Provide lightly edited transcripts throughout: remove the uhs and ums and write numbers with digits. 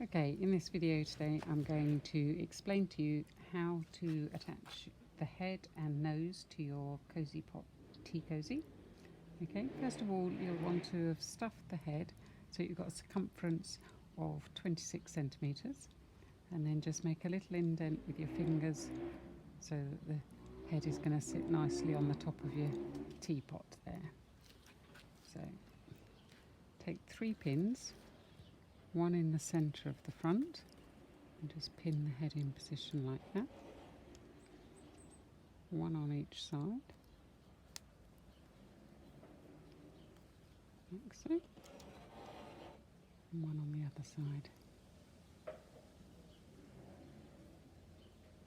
Okay, in this video today I'm going to explain to you how to attach the head and nose to your Cosypot tea cozy. Okay, first of all you'll want to have stuffed the head so you've got a circumference of 26 centimetres, and then just make a little indent with your fingers so that the head is going to sit nicely on the top of your teapot there. So take 3 pins, one in the centre of the front, and just pin the head in position like that. One on each side, like so, and one on the other side.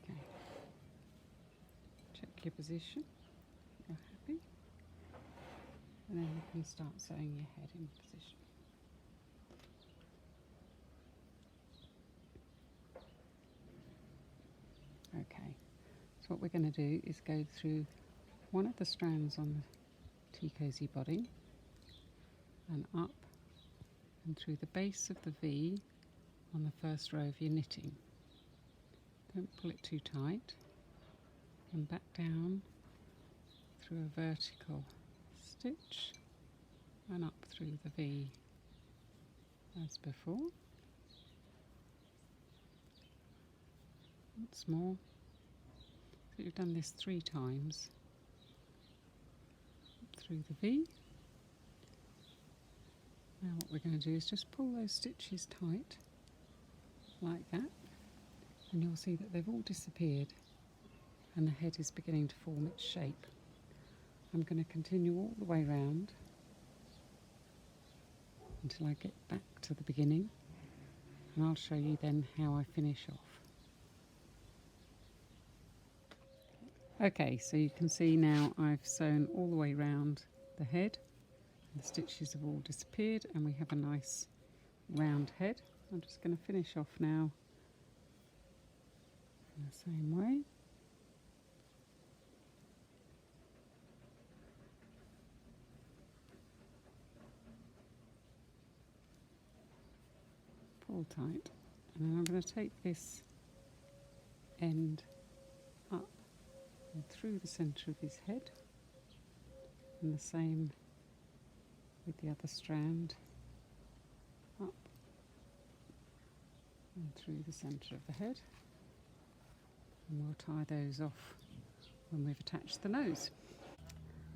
Okay, check your position, if you're happy, and then you can start sewing your head in position. Okay, so what we're going to do is go through one of the strands on the tea cozy body and up and through the base of the V on the first row of your knitting. Don't pull it too tight, and back down through a vertical stitch and up through the V as before. Once more. So you've done this 3 times. Up through the V. Now what we're going to do is just pull those stitches tight, like that, and you'll see that they've all disappeared and the head is beginning to form its shape. I'm going to continue all the way round until I get back to the beginning, and I'll show you then how I finish off. Okay, so you can see now I've sewn all the way round the head. The stitches have all disappeared and we have a nice round head. I'm just going to finish off now in the same way. Pull tight, and then I'm going to take this end up and through the centre of his head, and the same with the other strand, up and through the centre of the head, and we'll tie those off when we've attached the nose.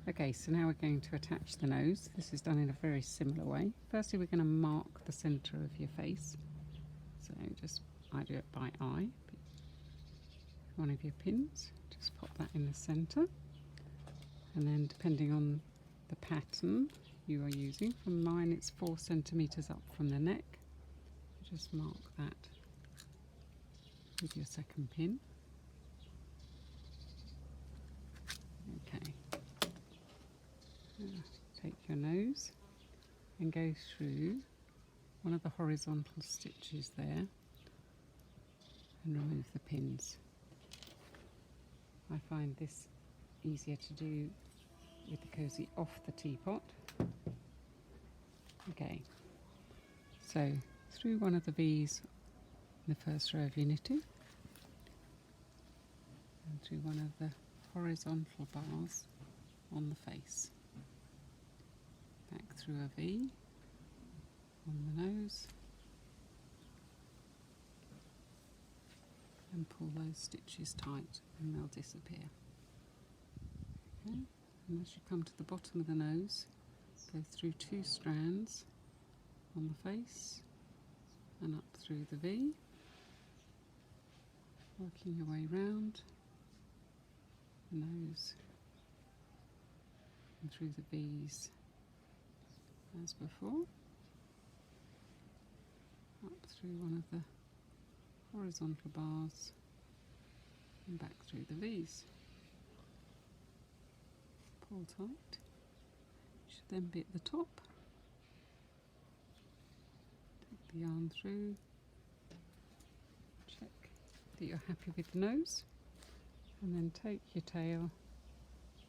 Okay, so now we're going to attach the nose. This is done in a very similar way. Firstly, we're going to mark the centre of your face, so just I do it by eye. One of your pins, just pop that in the centre, and then depending on the pattern you are using, from mine it's 4 centimetres up from the neck, just mark that with your second pin. Okay, now take your nose and go through one of the horizontal stitches there and remove the pins. I find this easier to do with the cozy off the teapot. Okay, so through one of the V's in the first row of your knitting, and through one of the horizontal bars on the face, back through a V on the nose, and pull those stitches tight and they'll disappear. Okay, and as you come to the bottom of the nose, go through 2 strands on the face and up through the V, working your way round the nose and through the V's as before, up through one of the horizontal bars and back through the V's. Pull tight, should then be at the top. Take the yarn through, check that you're happy with the nose, and then take your tail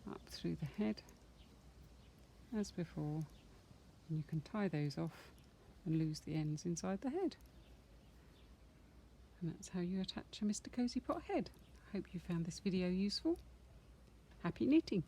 up through the head as before, and you can tie those off and lose the ends inside the head. And that's how you attach a Mr. Cosypot head. I hope you found this video useful. Happy knitting!